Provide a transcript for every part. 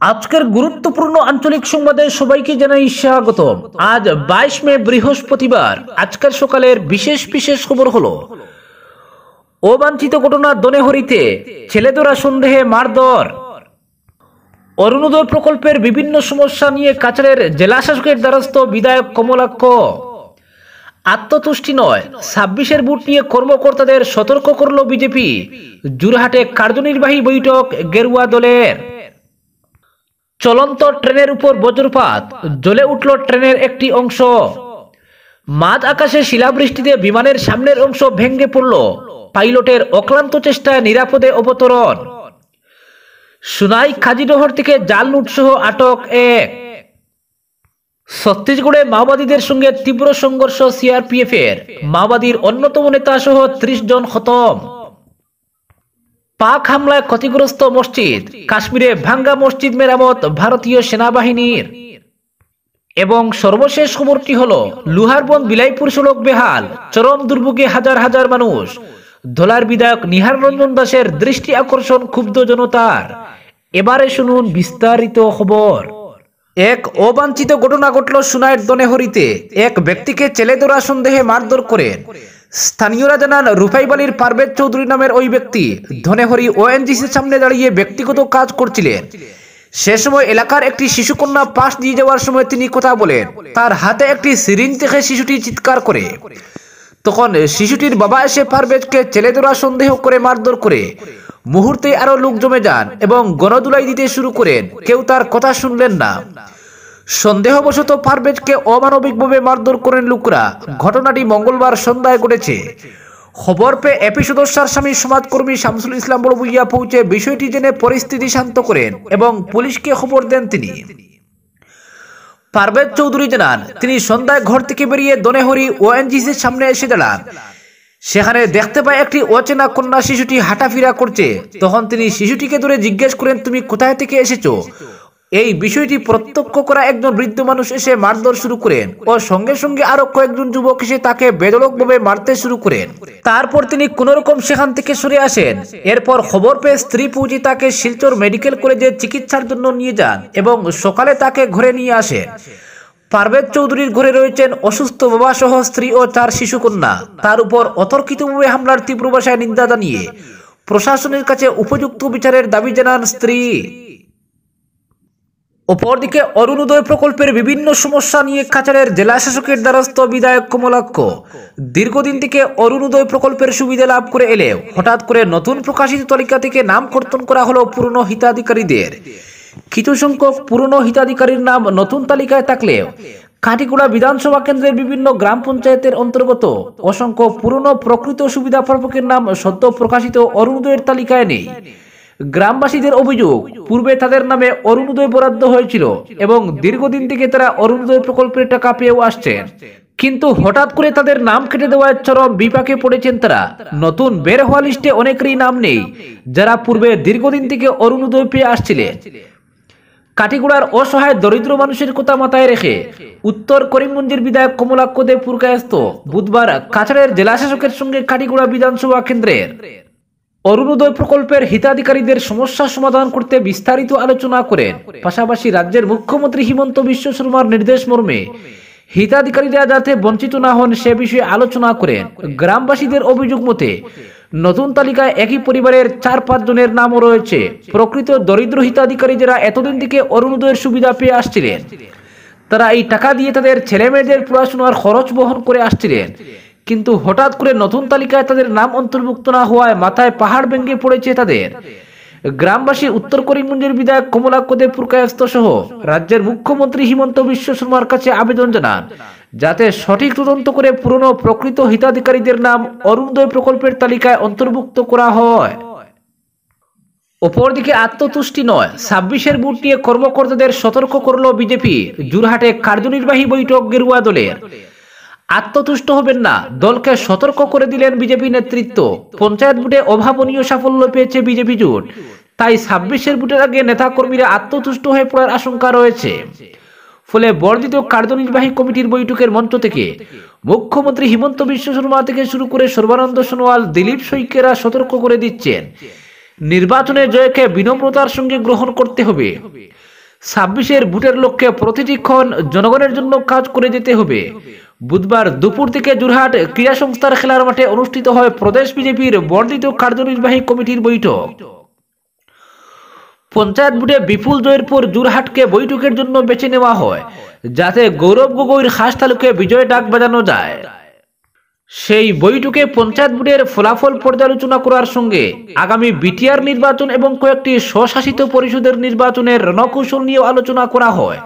আজকের গুরুত্বপূর্ণ আঞ্চলিক সংবাদে সবাইকে জানাই স্বাগতম। আজ 22 মে বৃহস্পতিবার। আজকের সকালের বিশেষ বিশেষ খবর হলো অবাঞ্ছিত ঘটনা দনেহরিতে ছেলেদরা সন্দেহে মারধর, অরুণোদয় প্রকল্পের বিভিন্ন সমস্যা নিয়ে কাছাড়ের জেলা শাসকের দ্বারস্থ বিধায়ক কমলাক্ষ, আত্মতুষ্টি নয় 26-এর ভোট নিয়ে কর্মকর্তাদের সতর্ক করল বিজেপি, জোরহাটে কার্যনির্বাহী বৈঠক গেরুয়া দলের, চলন্ত ট্রেনের উপর বজ্রপাত, জ্বলে উঠল ট্রেনের একটি অংশ, মাঝ আকাশে শিলাবৃষ্টিতে বিমানের সামনের অংশ ভেঙে পড়ল, পাইলটের অক্লান্ত চেষ্টায় নিরাপদে অবতরণ, সুনাই খাজিডহর থেকে জাল নোট সহ আটক এক, ছত্তিশগড়ে মাওবাদীদের সঙ্গে তীব্র সংঘর্ষ সিআরপিএফ এর, মাওবাদীর অন্যতম নেতা সহ 30 জন খতম, পাক হামলায় ক্ষতিগ্রস্ত মসজিদ, কাশ্মীরে ভাঙ্গা মসজিদ মেরামত ভারতীয় সেনাবাহিনীর। এবং সর্বশেষ খবরটি হলো লুহারবন বিলাইপুর সড়ক বেহাল, চরম দুর্ভোগে হাজার হাজার মানুষ, ধলার বিধায়ক নিহার রঞ্জন দাসের দৃষ্টি আকর্ষণ ক্ষুব্ধ জনতার। এবারে শুনুন বিস্তারিত খবর। এক অবাঞ্ছিত ঘটনা ঘটল সুনাইয়ের দনেহরিতে। এক ব্যক্তিকে ছেলেদরা সন্দেহে মারধর করেন। স্থানীয়রা জানান রুফাইবালির পারভেজ চৌধুরী নামের ওই ব্যক্তি ধনেহরি ওএনজিসির সামনে দাঁড়িয়ে ব্যক্তিগত কাজ করছিলেন। সে সময় এলাকার একটি শিশুকন্যা পাশ দিয়ে যাওয়ার সময় তিনি কথা বলেন। তার হাতে একটি সিরিঞ্জ দেখে শিশুটি চিৎকার করে। তখন শিশুটির বাবা এসে পারভেজকে ছেলেদরা সন্দেহ করে মারধর করে। মুহূর্তে আরো লোক জমে যান এবং গণদুলাই দিতে শুরু করেন। কেউ তার কথা শুনলেন না। সন্দেহবশত পারভেজকে অমানবিকভাবে মারধর করেন লোকরা। ঘটনাটি মঙ্গলবার সন্ধ্যায় ঘটেছে। খবর পেয়ে এপি সদস্যার স্বামী সমাজকর্মী শামসুল ইসলাম বড় ভূঁইয়া পৌঁছে বিষয়টি জেনে পরিস্থিতি শান্ত করেন এবং পুলিশকে খবর দেন তিনি। পারভেজ চৌধুরী জানান তিনি সন্ধ্যায় ঘর থেকে বেরিয়ে দনেহরি ওএনজিসির সামনে এসে দাঁড়ান। সেখানে দেখতে পায় একটি অচেনা কন্যা শিশুটি হাঁটাফেরা করছে। তখন তিনি শিশুটিকে ধরে জিজ্ঞেস করেন, তুমি কোথায় থেকে এসেছো? এই বিষয়টি প্রত্যক্ষ করা একজন বৃদ্ধ মানুষ এসে মারধর শুরু করেন ও সঙ্গে সঙ্গে আরো কয়েকজন যুবক এসে তাকে বেধড়কভাবে মারতে শুরু করেন। তারপর তিনি কোনোরকম সেখান থেকে সরে আসেন। এরপর খবর পেয়ে স্ত্রী পৌঁছে তাকে শিলচর মেডিকেল কলেজে চিকিৎসার জন্য নিয়ে যান এবং সকালে তাকে ঘরে নিয়ে আসেন। পারভেজ চৌধুরীর ঘরে রয়েছেন অসুস্থ বাবা সহ স্ত্রী ও 4 শিশুকন্যা। তার উপর অতর্কিতভাবে হামলার তীব্র ভাষায় নিন্দা জানিয়ে প্রশাসনের কাছে উপযুক্ত বিচারের দাবি জানান স্ত্রী। অপরদিকে অরুণোদয় প্রকল্পের বিভিন্ন সমস্যা নিয়ে কাছাড়ের জেলা শাসকের দ্বারস্থ বিধায়ক কমলাক্ষ দীর্ঘদিন থেকে অরুণোদয় প্রকল্পের সুবিধা লাভ করে এলেও হঠাৎ করে নতুন প্রকাশিত তালিকা থেকে নাম কর্তন করা হলো পুরনো হিতাধিকারীদের। কিছু সংখ্যক পুরনো হিতাধিকারীর নাম নতুন তালিকায় থাকলেও কাটিগুড়া বিধানসভা কেন্দ্রের বিভিন্ন গ্রাম পঞ্চায়েতের অন্তর্গত অসংখ্য পুরনো প্রকৃত সুবিধা প্রাপকের নাম সদ্য প্রকাশিত অরুণোদয়ের তালিকায় নেই। গ্রামবাসীদের অভিযোগ, পূর্বে তাদের নামে অরুণোদয় বরাদ্দ হয়েছিল এবং দীর্ঘদিন থেকে তারা অরুণোদয় প্রকল্পের টাকা পেয়েও আসছেন, কিন্তু হঠাৎ করে তাদের নাম কেটে দেওয়ায় চরম বিপাকে পড়েছেন তারা। নতুন বের হওয়া লিস্টে অনেকেরই নাম নেই যারা পূর্বে দীর্ঘদিন থেকে অরুণোদয় পেয়ে আসছিলেন। কাটিগুড়ার অসহায় দরিদ্র মানুষের কথা মাথায় রেখে উত্তর করিমগঞ্জের বিধায়ক কমলাক্ষ দেব পুরকায়স্ত বুধবার কাছাড়ের জেলা শাসকের সঙ্গে কাটিগুড়া বিধানসভা কেন্দ্রের অরুণোদয় প্রকল্পের হিতাধিকারীদের সমস্যা সমাধান করতে বিস্তারিত আলোচনা করেন। পাশাপাশি রাজ্যের মুখ্যমন্ত্রী হিমন্ত বিশ্ব শর্মার নির্দেশ মর্মে হিতাধিকারীরা যাতে বঞ্চিত না হন সে বিষয়ে আলোচনা করেন। গ্রামবাসীদের অভিযোগ মতে নতুন তালিকায় একই পরিবারের 4-5 জনের নামও রয়েছে প্রকৃত দরিদ্র হিতাধিকারী যারা এতদিন থেকে অরুণোদয়ের সুবিধা পেয়ে আসছিলেন। তারা এই টাকা দিয়ে তাদের ছেলে মেয়েদের পড়াশোনার খরচ বহন করে আসছিলেন, কিন্তু হঠাৎ করে নতুন তালিকায় তাদের নাম অন্তর্ভুক্ত না হওয়ায় মাথায় পাহাড় ভেঙে পড়েছে তাদের। গ্রামবাসী উত্তর করিমগঞ্জের বিধায়ক কমলাক্ষ দেব পুরকায়স্ত সহ রাজ্যের মুখ্যমন্ত্রী হিমন্ত বিশ্ব শর্মার কাছে আবেদন জানান যাতে সঠিক তদন্ত করে পুরনো প্রকৃত হিতাধিকারীদের নাম অরুণোদয় প্রকল্পের তালিকায় অন্তর্ভুক্ত করা হয়। অপরদিকে আত্মতুষ্টি নয় 26-এর ভোট নিয়ে কর্মকর্তাদের সতর্ক করল বিজেপি, জোরহাটে কার্যনির্বাহী বৈঠক গেরুয়া দলের। আত্মতুষ্ট হবেন না, দলকে সতর্ক করে দিলেন বিজেপি নেতৃত্ব। পঞ্চায়েত ভোটে অভাবনীয় সাফল্য পেয়েছে বিজেপি জোট, তাই 26-এর ভোটের আগে নেতাকর্মীরা আত্মতুষ্ট হয়ে পড়ার আশঙ্কা রয়েছে। ফলে বর্ধিত কার্যনির্বাহী কমিটির বৈঠকের মঞ্চ থেকে মুখ্যমন্ত্রী হিমন্ত বিশ্ব শর্মা থেকে শুরু করে সর্বানন্দ সোনোয়াল, দিলীপ শইকিয়ারা সতর্ক করে দিচ্ছেন নির্বাচনে জয়কে বিনম্রতার সঙ্গে গ্রহণ করতে হবে। 26-এর ভোটের লক্ষ্যে প্রতিটি ক্ষণ জনগণের জন্য কাজ করে যেতে হবে। বুধবার দুপুর থেকে যোরহাট ক্রীড়া সংস্থার খেলার মাঠে অনুষ্ঠিত হয় প্রদেশ বিজেপির বর্ধিত কার্যনির্বাহী কমিটির বৈঠক। পঞ্চায়েত ভোটে বিপুল জয়ের পর যোরহাটকে বৈঠকের জন্য বেছে নেওয়া হয়, যাতে গৌরব গগৈর খাস তালুকে বিজয় ডাক বাজানো যায়। সেই বৈঠকে পঞ্চায়েত ভোটের ফলাফল পর্যালোচনা করার সঙ্গে আগামী বিটিআর নির্বাচন এবং কয়েকটি স্বশাসিত পরিষদের নির্বাচনের রণকৌশল নিয়ে আলোচনা করা হয়।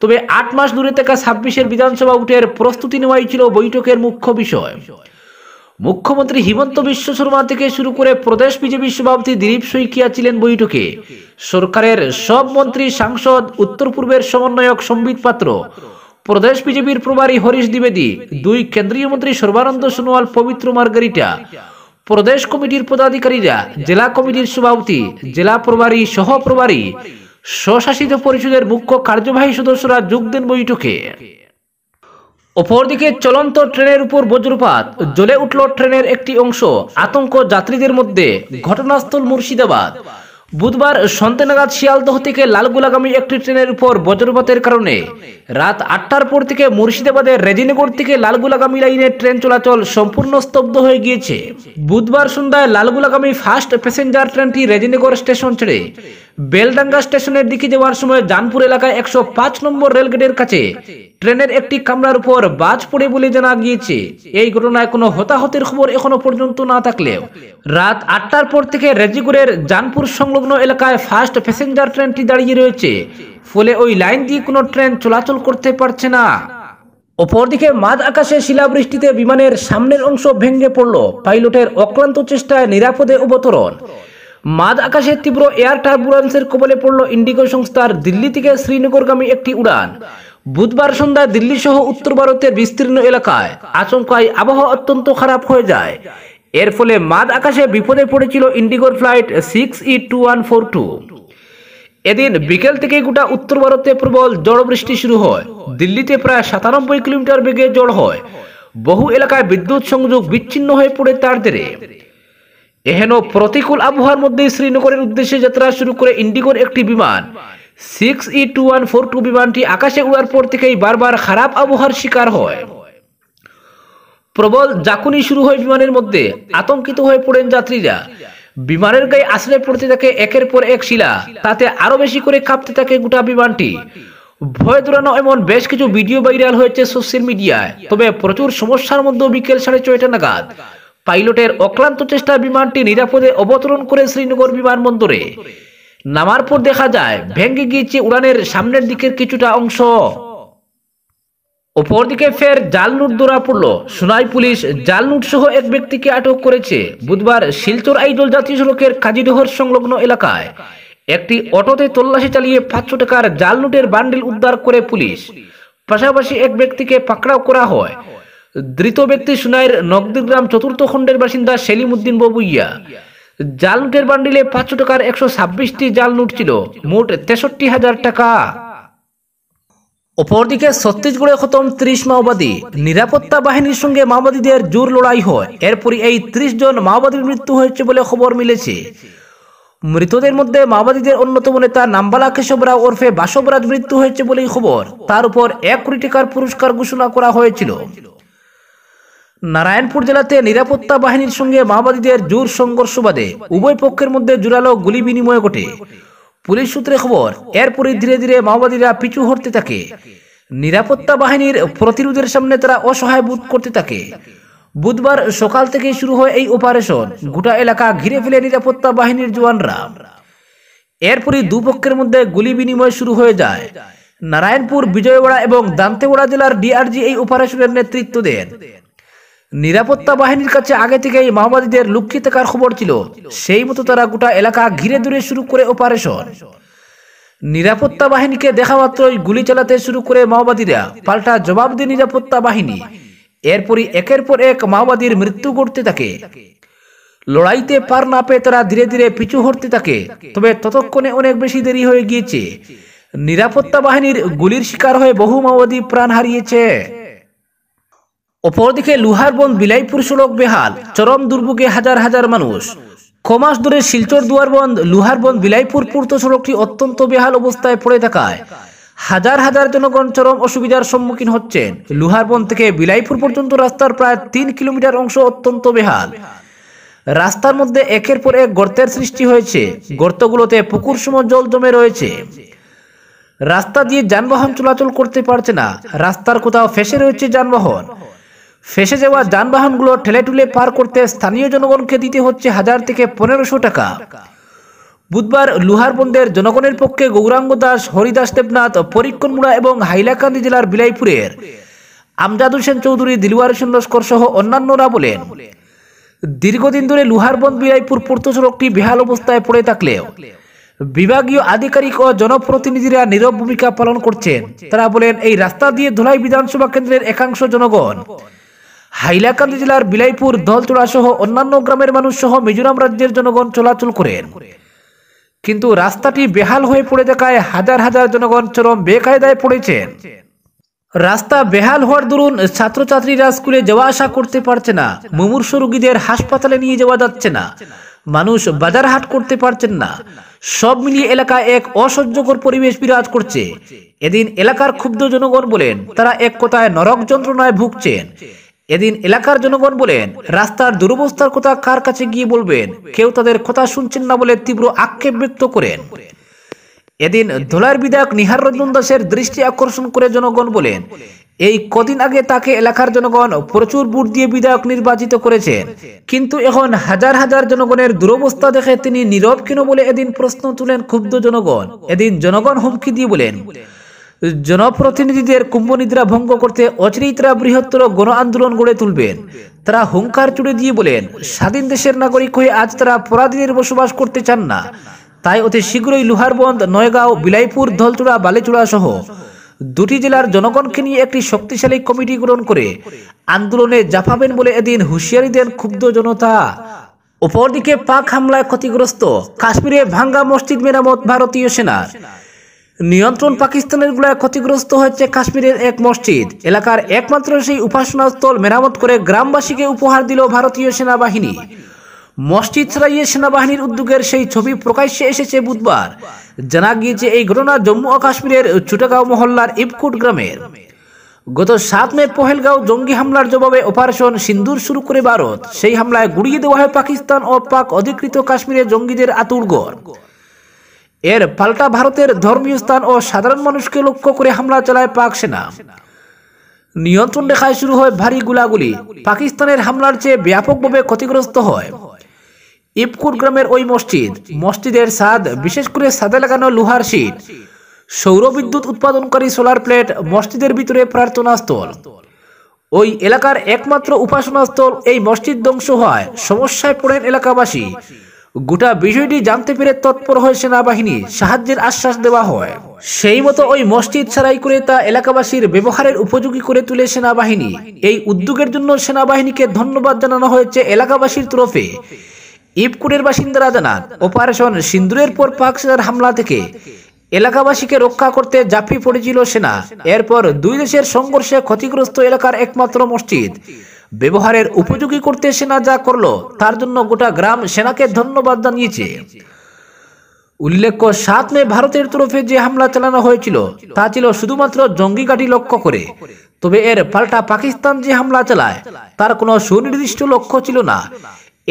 তবে 8 মাস দূরে থাকা 26-এর বিধানসভা ভোটের প্রস্তুতি নেওয়াই ছিল বৈঠকের মুখ্য বিষয়। মুখ্যমন্ত্রী হিমন্ত বিশ্ব শর্মা থেকে শুরু করে প্রদেশ বিজেপি সভাপতি দিলীপ শইকিয়া ছিলেন বৈঠকে। সরকারের সব মন্ত্রী, সাংসদ, উত্তর পূর্বের সমন্বয়ক সম্বিত পাত্র, প্রদেশ বিজেপির প্রভারী হরিশ দ্বিবেদী, 2 কেন্দ্রীয় মন্ত্রী সর্বানন্দ সোনোয়াল, পবিত্র মার্গারিটা, প্রদেশ কমিটির পদাধিকারীরা, জেলা কমিটির সভাপতি, জেলা প্রভারী, সহ প্রভারী, স্বশাসিত পরিষদের মুখ্য কার্যবাহী সদস্যরা যোগ দেন বৈঠকে। অপরদিকে চলন্ত ট্রেনের উপর বজ্রপাত, জ্বলে উঠল ট্রেনের একটি অংশ, আতঙ্ক যাত্রীদের মধ্যে। ঘটনাস্থল মুর্শিদাবাদ। বুধবার সন্ধ্যা নাগাদ শিয়ালদহ থেকে লালগোলাগামী একটি ট্রেনের উপর বজ্রপাতের কারণে রাত 8টার পর থেকে মুর্শিদাবাদের রেজিনগর থেকে লালগোলাগামী লাইনে ট্রেন চলাচল সম্পূর্ণ স্তব্ধ হয়ে গিয়েছে। বুধবার সন্ধ্যায় লালগোলাগামী ফার্স্ট প্যাসেঞ্জার ট্রেনটি রেজিনগর স্টেশন ছেড়ে বেলডাঙ্গা স্টেশনের দিকে যাওয়ার সময় জানপুর এলাকায় 105 নম্বর রেলগেটের কাছে ট্রেনের একটি কামরার উপর বাজ পড়ে বলে জানা গিয়েছে। এই ঘটনায় কোনো হতাহতের খবর এখনো পর্যন্ত না থাকলেও রাত 8টার পর থেকে রেজিনগরের জানপুর সংলগ্ন এলাকায় ফার্স্ট প্যাসেঞ্জার ট্রেনটি দাঁড়িয়ে রয়েছে, ফলে ওই লাইন দিয়ে কোনো ট্রেন চলাচল করতে পারছে না। অপরদিকে মাঝ আকাশে শিলাবৃষ্টিতে বিমানের সামনের অংশ ভেঙে পড়ল, পাইলটের অক্লান্ত চেষ্টায় নিরাপদে অবতরণ। মাঝ আকাশে তীব্র এয়ার টার্বুলেন্সের কবলে পড়ল ইন্ডিগো সংস্থার দিল্লি থেকে শ্রীনগরগামী একটি উড়ান। বুধবার সন্ধ্যায় দিল্লি সহ উত্তর ভারতের বিস্তীর্ণ এলাকায় আচমকায় আবহাওয়া অত্যন্ত খারাপ হয়ে যায়। এর ফলে মাঝ আকাশে বিপদে পড়েছিল ইন্ডিগোর ফ্লাইট 6E2142। এদিন বিকেল থেকে গোটা উত্তর ভারতে প্রবল ঝড় বৃষ্টি শুরু হয়। দিল্লিতে প্রায় 97 কিলোমিটার বেগে ঝড় হয়। বহু এলাকায় বিদ্যুৎ সংযোগ বিচ্ছিন্ন হয়ে পড়ে তার জেরে। এহেন প্রতিকূল আবহাওয়ার মধ্যে শ্রীনগরের উদ্দেশ্যে যাত্রা শুরু করে ইন্ডিগোর একটি বিমান 6E2142 বিমানটি আকাশে উড়ার পর থেকেই বারবার খারাপ আবহাওয়ার শিকার হয়। প্রবল জাকুনি শুরু হয় বিমানের মধ্যে। আতঙ্কিত হয়ে পড়েন যাত্রীরা। বিমানের গায়ে আছড়ে পড়তে থাকে একের পর এক শিলা, তাতে আরো বেশি করে কাঁপতে থাকে গোটা বিমানটি। ভয় দৌড়ানো এমন বেশ কিছু ভিডিও ভাইরাল হয়েছে সোশ্যাল মিডিয়ায়। তবে প্রচুর সমস্যার মধ্যে বিকেল 6:30 নাগাদ পাইলটের অক্লান্ত চেষ্টা বিমানটি নিরাপদে অবতরণ করে শ্রীনগর বিমানবন্দরে নামার পর দেখা যায় ভেঙে গিয়েছে উড়ানের সামনের দিকের কিছুটা অংশ। অপরদিকে ফের জাল নোট ধরা পড়ল। সোনাই পুলিশ জাল নোট সহ এক ব্যক্তিকে আটক করেছে। বুধবার শিলচর আইজল জাতীয় সড়কের কাজীডোহর সংলগ্ন এলাকায় একটি অটোতে তল্লাশি চালিয়ে 500 টাকার জাল নোটের বান্ডিল উদ্ধার করে পুলিশ। পাশাপাশি এক ব্যক্তিকে পাকড়াও করা হয়। ধৃত ব্যক্তি সোনাইয়ের নগদিগ্রাম 4th খণ্ডের বাসিন্দা সেলিম উদ্দিন ববুইয়া। জাল নোটের বান্ডিলে 500 টাকার 126টি জাল নোট ছিল, মোট 63,000 টাকা। অপরদিকে ছত্তিশগড়ে খতম 30 মাওবাদী। নিরাপত্তা বাহিনীর সঙ্গে মাওবাদীদের জোর লড়াই হয়। এরপরই এই 30 জন মাওবাদীর মৃত্যু হয়েছে বলে খবর মিলেছে। মৃতদের মধ্যে মাওবাদীদের অন্যতম নেতা নাম্বালা কেশবরাও ওরফে বাসবরাজ মৃত্যু হয়েছে বলেই খবর। তার উপর 1 কোটি টাকার পুরস্কার ঘোষণা করা হয়েছিল। নারায়ণপুর জেলাতে নিরাপত্তা বাহিনীর সঙ্গে মাওবাদীদের জোর সংঘর্ষ বাদে উভয় পক্ষের মধ্যে জোরালো গুলি বিনিময় ঘটে। পুলিশ সূত্রে খবর, এরপরই ধীরে ধীরে মাওবাদীরা পিছু হটতে থাকে। নিরাপত্তা বাহিনীর প্রতিরোধের সামনে তারা অসহায় বোধ করতে থাকে। বুধবার সকাল থেকে শুরু হয় এই অপারেশন। গোটা এলাকা ঘিরে ফেলে নিরাপত্তা বাহিনীর জওয়ানরা। এরপরই দুপক্ষের মধ্যে গুলি বিনিময় শুরু হয়ে যায়। নারায়ণপুর, বিজয়ওয়াড়া এবং দান্তেওয়াড়া জেলার ডিআরজি এই অপারেশনের নেতৃত্ব দেন। নিরাপত্তা বাহিনীর কাছে আগে থেকেই মাওবাদীদের লুকিয়ে থাকার খবর ছিল। সেই মতো তারা গোটা এলাকা ঘিরে ধরে শুরু করে অপারেশন। নিরাপত্তা বাহিনীকে দেখা মাত্রই গুলি চালাতে শুরু করে মাওবাদীরা। পাল্টা জবাব দেয় নিরাপত্তা বাহিনী। এরপরই একের পর এক মাওবাদীর মৃত্যু ঘটতে থাকে। লড়াইতে পার না পেয়ে তারা ধীরে ধীরে পিছু হটতে থাকে। তবে ততক্ষণে অনেক বেশি দেরি হয়ে গিয়েছে। নিরাপত্তা বাহিনীর গুলির শিকার হয়ে বহু মাওবাদী প্রাণ হারিয়েছে। অপরদিকে লোহারবন্দ বিলাইপুর সড়ক বেহাল, চরম দুর্ভোগে হাজার হাজার মানুষ। কমাস ধরে শিলচর দুয়ারবন্দ লুহারবন্দ বিলাইপুর পূর্ত সড়কটি অত্যন্ত বেহাল অবস্থায় পড়ে থাকায় হাজার হাজার জনগণ চরম অসুবিধার সম্মুখীন হচ্ছেন। লুহারবন্দ থেকে বিলাইপুর পর্যন্ত রাস্তার প্রায় 3 কিলোমিটার অংশ অত্যন্ত বেহাল। রাস্তার মধ্যে একের পর এক গর্তের সৃষ্টি হয়েছে। গর্তগুলোতে পুকুর সম জল জমে রয়েছে। রাস্তা দিয়ে যানবাহন চলাচল করতে পারছে না। রাস্তার কোথাও ফেসে রয়েছে যানবাহন। ফেসে যাওয়া যানবাহনগুলো ঠেলে ঠুলে পার করতে স্থানীয় জনগণকে দিতে হচ্ছে 1000 থেকে 1500 টাকা। বুধবার লুহারবন্দের জনগণের পক্ষে গৌরাঙ্গ দাস, হরিদাস দেবনাথ, পরীক্ষণমুড়া এবং হাইলাকান্দি জেলার বিলাইপুরের আমজাদ হোসেন চৌধুরী, দিলওয়ার হোসেন লস্কর সহ অন্যান্যরা বলেন, দীর্ঘদিন ধরে লুহারবন্দ বিলাইপুর পূর্ত সড়কটি বেহাল অবস্থায় পড়ে থাকলেও বিভাগীয় আধিকারিক ও জনপ্রতিনিধিরা নীরব ভূমিকা পালন করছেন। তারা বলেন, এই রাস্তা দিয়ে ধলাই বিধানসভা কেন্দ্রের একাংশ জনগণ, হাইলাকান্দি জেলার বিলাইপুর, দলচড়া সহ অন্যান্য গ্রামের মানুষ সহ মিজোরাম রাজ্যের জনগণ চলাচল করেন। কিন্তু রাস্তাটি বেহাল হয়ে পড়ে থাকায় হাজার হাজার জনগণ চরম বেকায়দায় পড়েছেন। রাস্তা বেহাল হওয়ার দরুন ছাত্রছাত্রীরা স্কুলে যাওয়া আসা করতে পারছে না। মুমূর্ষ রোগীদের হাসপাতালে নিয়ে যাওয়া যাচ্ছে না। মানুষ বাজার হাট করতে পারছেন না। সব মিলিয়ে এলাকায় এক অসহ্যকর পরিবেশ বিরাজ করছে। এদিন এলাকার ক্ষুব্ধ জনগণ বলেন, তারা এক কথায় নরক যন্ত্রণায় ভুগছেন। এদিন এলাকার জনগণ বলেন, রাস্তার দুরবস্থার কথা কার কাছে গিয়ে বলবেন, কেউ তাদের কথা শুনছেন না বলে তীব্র আক্ষেপ ব্যক্ত করেন। এদিন ধলাইয়ের বিধায়ক নিহার রঞ্জন দাসের দৃষ্টি আকর্ষণ করে জনগণ বলেন, এই কদিন আগে তাকে এলাকার জনগণ প্রচুর ভোট দিয়ে বিধায়ক নির্বাচিত করেছেন, কিন্তু এখন হাজার হাজার জনগণের দুরবস্থা দেখে তিনি নীরব কেন বলে এদিন প্রশ্ন তুলেন ক্ষুব্ধ জনগণ। এদিন জনগণ হুমকি দিয়ে বলেন, জনপ্রতিনিধিদের কুম্ভনিদ্রা ভঙ্গ করতে অচিরেই তারা বৃহত্তর গণ আন্দোলন গড়ে তুলবেন। তারা হুঙ্কার চুড়ে দিয়ে বলেন, স্বাধীন দেশের নাগরিক হয়ে আজ তারা পরাধীনের বসবাস করতে চান না। তাই অতি শীঘ্রই লুহারবন্দ, নয়গাঁও, বিলাইপুর, ধলচড়া, বালিচড়া সহ 2টি জেলার জনগণকে নিয়ে একটি শক্তিশালী কমিটি গঠন করে আন্দোলনে ঝাঁপাবেন বলে এদিন হুঁশিয়ারি দেন ক্ষুব্ধ জনতা। অপরদিকে পাক হামলায় ক্ষতিগ্রস্ত কাশ্মীরে ভাঙ্গা মসজিদ মেরামত ভারতীয় সেনার। নিয়ন্ত্রণ পাকিস্তানের গুলায় ক্ষতিগ্রস্ত হয়েছে কাশ্মীরের এক মসজিদ। এলাকার একমাত্র সেই উপাসনা স্থল মেরামত করে গ্রামবাসীকে উপহার দিল ভারতীয় সেনাবাহিনী। মসজিদ ছাড়াইয়ে সেনাবাহিনীর উদ্যোগের সেই ছবি প্রকাশ্যে এসেছে বুধবার। জানা গিয়েছে, এই ঘটনা জম্মু ও কাশ্মীরের চুটাগাঁও মহল্লার ইবকুট গ্রামের। গত 7 মে পহেলগাঁও জঙ্গি হামলার জবাবে অপারেশন সিন্দুর শুরু করে ভারত। সেই হামলায় গুড়িয়ে দেওয়া হয় পাকিস্তান ও পাক অধিকৃত কাশ্মীরে জঙ্গিদের আতুড়ঘর। এর পাল্টা ভারতের ধর্মীয় স্থান ও সাধারণ মানুষকে লক্ষ্য করে হামলা চালায় পাক সেনা। নিয়ন্ত্রণ রেখায় শুরু হয় ভারী গোলাগুলি। পাকিস্তানের হামলার চেয়ে ব্যাপকভাবে ক্ষতিগ্রস্ত হয় ইবকুট গ্রামের ওই মসজিদের ছাদ, বিশেষ করে ছাদে লাগানো লোহার শীট, সৌর বিদ্যুৎ উৎপাদনকারী সোলার প্লেট, মসজিদের ভিতরে প্রার্থনা স্থল। ওই এলাকার একমাত্র উপাসনা স্থল এই মসজিদ ধ্বংস হয়। সমস্যায় পড়েন এলাকাবাসী। গোটা বিষয়টি জানতে পেরে তৎপর হয় সেনাবাহিনী। সাহায্যের আশ্বাস দেওয়া হয়। সেই মতো ওই মসজিদ ছাড়াই করে তা এলাকাবাসীর ব্যবহারের উপযোগী করে তুলে সেনাবাহিনী। এই উদ্যোগের জন্য সেনাবাহিনীকে ধন্যবাদ জানানো হয়েছে এলাকাবাসীর তরফে। ইবকুটের বাসিন্দারা জানান, অপারেশন সিন্দুরের পর পাক সেনার হামলা থেকে এলাকাবাসীকে রক্ষা করতে ঝাঁপিয়ে পড়েছিল সেনা। এরপর 2 দেশের সংঘর্ষে ক্ষতিগ্রস্ত এলাকার একমাত্র মসজিদ ব্যবহারের উপযোগী করতে সেনা যা করলো তার জন্য গোটা গ্রাম সেনাকে ধন্যবাদ জানিয়েছে। উল্লেখ্য, 7 মে ভারতের তরফে যে হামলা চালানো হয়েছিল তা ছিল শুধুমাত্র জঙ্গি ঘাঁটি লক্ষ্য করে। তবে এর পাল্টা পাকিস্তান যে হামলা চালায় তার কোনো সুনির্দিষ্ট লক্ষ্য ছিল না।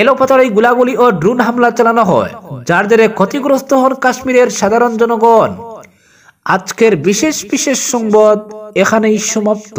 এলোপাতাড়ি গোলাগুলি ও ড্রোন হামলা চালানো হয়, যার জেরে ক্ষতিগ্রস্ত হন কাশ্মীরের সাধারণ জনগণ। আজকের বিশেষ সংবাদ এখানেই সমাপ্ত।